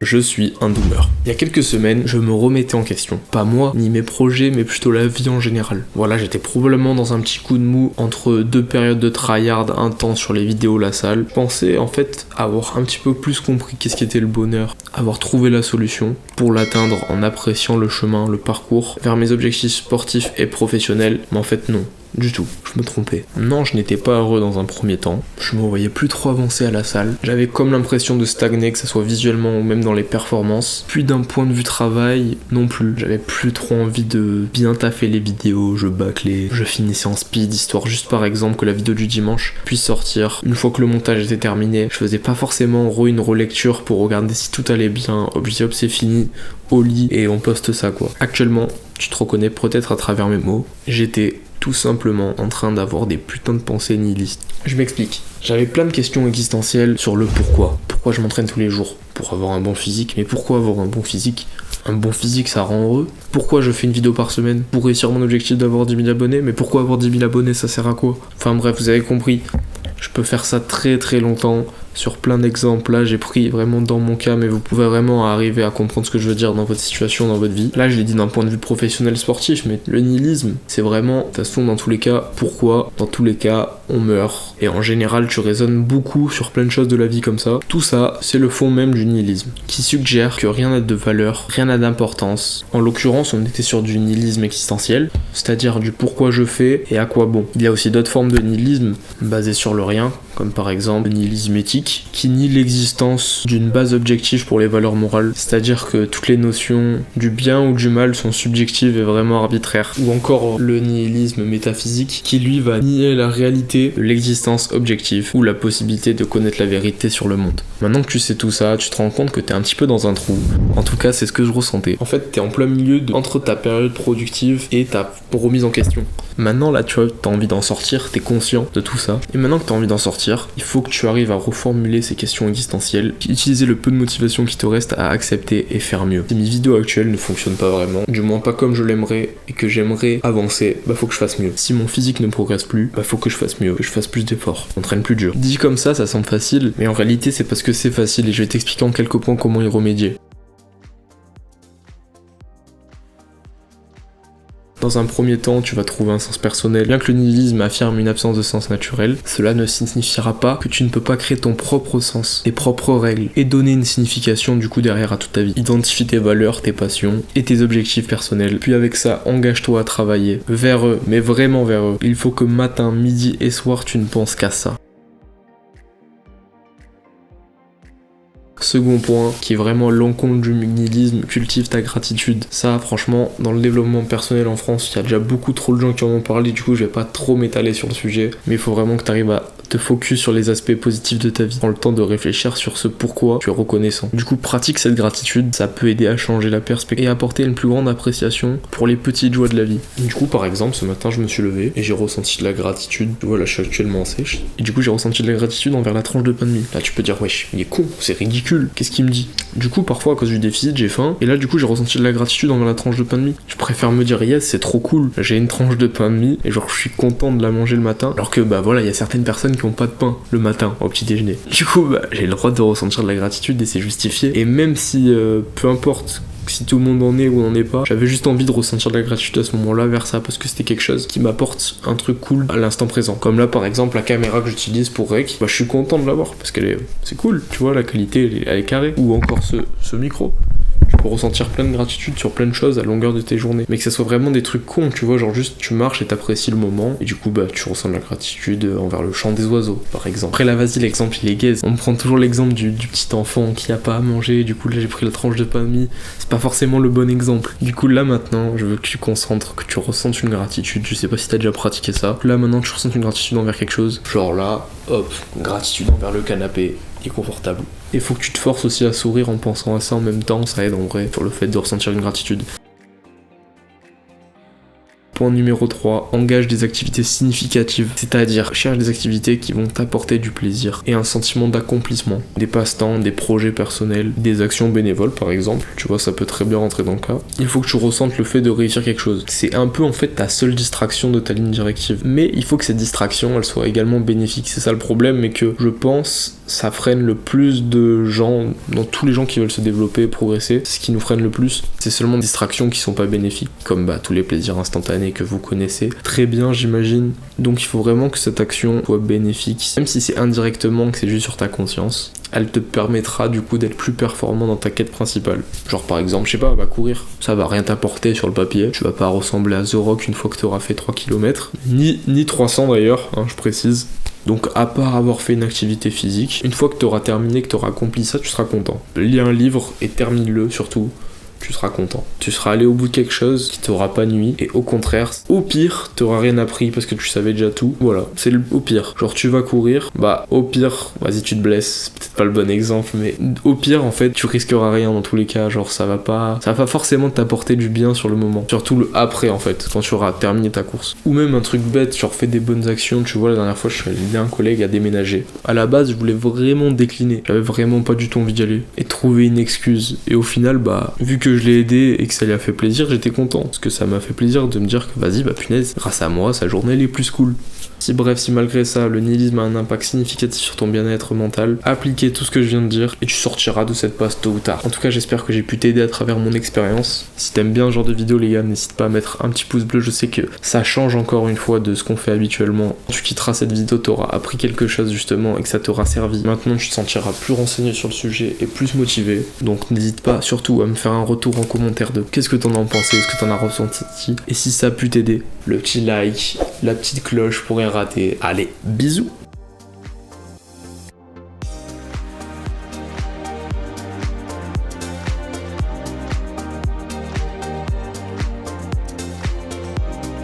Je suis un doomer. Il y a quelques semaines, je me remettais en question. Pas moi, ni mes projets, mais plutôt la vie en général. Voilà, j'étais probablement dans un petit coup de mou entre deux périodes de tryhard intense sur les vidéos, la salle. Je pensais en fait avoir un petit peu plus compris qu'est-ce qu'était le bonheur, avoir trouvé la solution pour l'atteindre en appréciant le chemin, le parcours vers mes objectifs sportifs et professionnels. Mais en fait non. Du tout, je me trompais. Non, je n'étais pas heureux dans un premier temps. Je me voyais plus trop avancer à la salle. J'avais comme l'impression de stagner, que ce soit visuellement ou même dans les performances. Puis d'un point de vue travail, non plus. J'avais plus trop envie de bien taffer les vidéos, je bâclais, je finissais en speed, histoire juste par exemple que la vidéo du dimanche puisse sortir. Une fois que le montage était terminé, je faisais pas forcément une relecture pour regarder si tout allait bien. Objectif, c'est fini, au lit et on poste ça quoi. Actuellement, tu te reconnais peut-être à travers mes mots, j'étais tout simplement en train d'avoir des putains de pensées nihilistes. Je m'explique. J'avais plein de questions existentielles sur le pourquoi. Pourquoi je m'entraîne tous les jours? Pour avoir un bon physique. Mais pourquoi avoir un bon physique? Un bon physique, ça rend heureux. Pourquoi je fais une vidéo par semaine? Pour réussir mon objectif d'avoir 10 000 abonnés. Mais pourquoi avoir 10 000 abonnés, ça sert à quoi? Enfin bref, vous avez compris. Je peux faire ça très très longtemps sur plein d'exemples. Là, j'ai pris vraiment dans mon cas, mais vous pouvez vraiment arriver à comprendre ce que je veux dire dans votre situation, dans votre vie. Là, je l'ai dit d'un point de vue professionnel sportif, mais le nihilisme, c'est vraiment, de toute façon, dans tous les cas, pourquoi? Dans tous les cas, on meurt. Et en général, tu raisonnes beaucoup sur plein de choses de la vie comme ça. Tout ça, c'est le fond même du nihilisme, qui suggère que rien n'a de valeur, rien n'a d'importance. En l'occurrence, on était sur du nihilisme existentiel, c'est-à-dire du pourquoi je fais et à quoi bon. Il y a aussi d'autres formes de nihilisme basées sur le rien, comme par exemple le nihilisme éthique, qui nie l'existence d'une base objective pour les valeurs morales, c'est-à-dire que toutes les notions du bien ou du mal sont subjectives et vraiment arbitraires. Ou encore le nihilisme métaphysique, qui lui va nier la réalité de l'existence objective, ou la possibilité de connaître la vérité sur le monde. Maintenant que tu sais tout ça, tu te rends compte que t'es un petit peu dans un trou. En tout cas, c'est ce que je ressentais. En fait, t'es en plein milieu entre ta période productive et ta remise en question. Maintenant, là, tu vois, t'as envie d'en sortir, t'es conscient de tout ça. Et maintenant que t'as envie d'en sortir, il faut que tu arrives à reformuler ces questions existentielles, utiliser le peu de motivation qui te reste à accepter et faire mieux. Si mes vidéos actuelles ne fonctionnent pas vraiment, du moins pas comme je l'aimerais et que j'aimerais avancer, bah faut que je fasse mieux. Si mon physique ne progresse plus, bah faut que je fasse mieux, que je fasse plus d'efforts, je m'entraîne plus dur. Dit comme ça semble facile, mais en réalité c'est parce que c'est facile et je vais t'expliquer en quelques points comment y remédier. Dans un premier temps, tu vas trouver un sens personnel. Bien que le nihilisme affirme une absence de sens naturel, cela ne signifiera pas que tu ne peux pas créer ton propre sens, tes propres règles, et donner une signification du coup derrière à toute ta vie. Identifie tes valeurs, tes passions et tes objectifs personnels. Puis avec ça, engage-toi à travailler vers eux, mais vraiment vers eux. Il faut que matin, midi et soir, tu ne penses qu'à ça. Second point, qui est vraiment l'encontre du nihilisme, cultive ta gratitude. Ça, franchement, dans le développement personnel en France, il y a déjà beaucoup trop de gens qui en ont parlé, du coup je vais pas trop m'étaler sur le sujet, mais il faut vraiment que tu arrives à te focus sur les aspects positifs de ta vie. Prends le temps de réfléchir sur ce pourquoi tu es reconnaissant. Du coup, pratique cette gratitude, ça peut aider à changer la perspective et apporter une plus grande appréciation pour les petites joies de la vie. Du coup, par exemple, ce matin, je me suis levé et j'ai ressenti de la gratitude. Tu vois, là, je suis actuellement sèche. Et du coup, j'ai ressenti de la gratitude envers la tranche de pain de mie. Là, tu peux dire, wesh, il est con, c'est ridicule. Qu'est-ce qu'il me dit? Du coup, parfois, à cause du déficit, j'ai faim. Et là, du coup, j'ai ressenti de la gratitude envers la tranche de pain de mie. Je préfère me dire, yes, c'est trop cool. J'ai une tranche de pain de mie et genre, je suis content de la manger le matin. Alors que, bah voilà, il y a certaines personnes qui ont pas de pain le matin au petit déjeuner. Du coup, bah, j'ai le droit de ressentir de la gratitude et c'est justifié. Et même si, peu importe si tout le monde en est ou n'en est pas, j'avais juste envie de ressentir de la gratitude à ce moment-là vers ça parce que c'était quelque chose qui m'apporte un truc cool à l'instant présent. Comme là par exemple la caméra que j'utilise pour Rec, bah je suis content de l'avoir parce c'est cool, tu vois, la qualité elle est carrée. Ou encore ce micro. Tu peux ressentir plein de gratitude sur plein de choses à longueur de tes journées. Mais que ça soit vraiment des trucs cons, tu vois, genre juste tu marches et t'apprécies le moment et du coup bah tu ressens de la gratitude envers le chant des oiseaux par exemple. Après là vas-y, l'exemple il est gaze. On me prend toujours l'exemple du petit enfant qui a pas à manger, du coup là j'ai pris la tranche de pain de mie. C'est pas forcément le bon exemple. Du coup là maintenant je veux que tu concentres, que tu ressentes une gratitude. Je sais pas si t'as déjà pratiqué ça. Là maintenant tu ressens une gratitude envers quelque chose. Genre là, hop, gratitude envers le canapé. Confortable. Et faut que tu te forces aussi à sourire en pensant à ça en même temps, ça aide en vrai sur le fait de ressentir une gratitude. Point numéro 3, engage des activités significatives, c'est-à-dire cherche des activités qui vont t'apporter du plaisir et un sentiment d'accomplissement. Des passe-temps, des projets personnels, des actions bénévoles par exemple, tu vois, ça peut très bien rentrer dans le cas. Il faut que tu ressentes le fait de réussir quelque chose. C'est un peu en fait ta seule distraction de ta ligne directive. Mais il faut que cette distraction, elle soit également bénéfique. C'est ça le problème, mais que je pense ça freine le plus de gens, dans tous les gens qui veulent se développer, progresser. Ce qui nous freine le plus, c'est seulement des distractions qui sont pas bénéfiques, comme tous les plaisirs instantanés que vous connaissez très bien, j'imagine. Donc il faut vraiment que cette action soit bénéfique, même si c'est indirectement, que c'est juste sur ta conscience. Elle te permettra du coup d'être plus performant dans ta quête principale. Genre par exemple, je sais pas, va courir. Ça va rien t'apporter sur le papier. Tu vas pas ressembler à The Rock une fois que tu auras fait 3 km. Ni 300 d'ailleurs, je précise. Donc à part avoir fait une activité physique, une fois que tu auras terminé, que tu auras accompli ça, tu seras content. Lis un livre et termine-le surtout. Tu seras content. Tu seras allé au bout de quelque chose qui t'aura pas nui, et au contraire, au pire, t'auras rien appris parce que tu savais déjà tout. Voilà, c'est au pire. Genre tu vas courir, au pire, vas-y tu te blesses, c'est peut-être pas le bon exemple, mais au pire en fait, tu risqueras rien dans tous les cas, genre ça va pas forcément t'apporter du bien sur le moment. Surtout le après en fait, quand tu auras terminé ta course. Ou même un truc bête, genre fais des bonnes actions, tu vois, la dernière fois je suis allé aider un collègue à déménager. À la base, je voulais vraiment décliner, j'avais vraiment pas du tout envie d'y aller, et trouver une excuse. Et au final, vu que je l'ai aidé et que ça lui a fait plaisir, j'étais content. Parce que ça m'a fait plaisir de me dire que vas-y, punaise, grâce à moi, sa journée elle est plus cool. Si malgré ça, le nihilisme a un impact significatif sur ton bien-être mental, appliquez tout ce que je viens de dire et tu sortiras de cette passe tôt ou tard. En tout cas, j'espère que j'ai pu t'aider à travers mon expérience. Si t'aimes bien ce genre de vidéo, les gars, n'hésite pas à mettre un petit pouce bleu. Je sais que ça change encore une fois de ce qu'on fait habituellement. Tu quitteras cette vidéo, t'auras appris quelque chose justement et que ça t'aura servi. Maintenant, tu te sentiras plus renseigné sur le sujet et plus motivé. Donc n'hésite pas surtout à me faire un retour en commentaire de qu'est-ce que t'en as pensé, ce que t'en as ressenti. Et si ça a pu t'aider, le petit like, la petite cloche pour rien rater. Allez, bisous!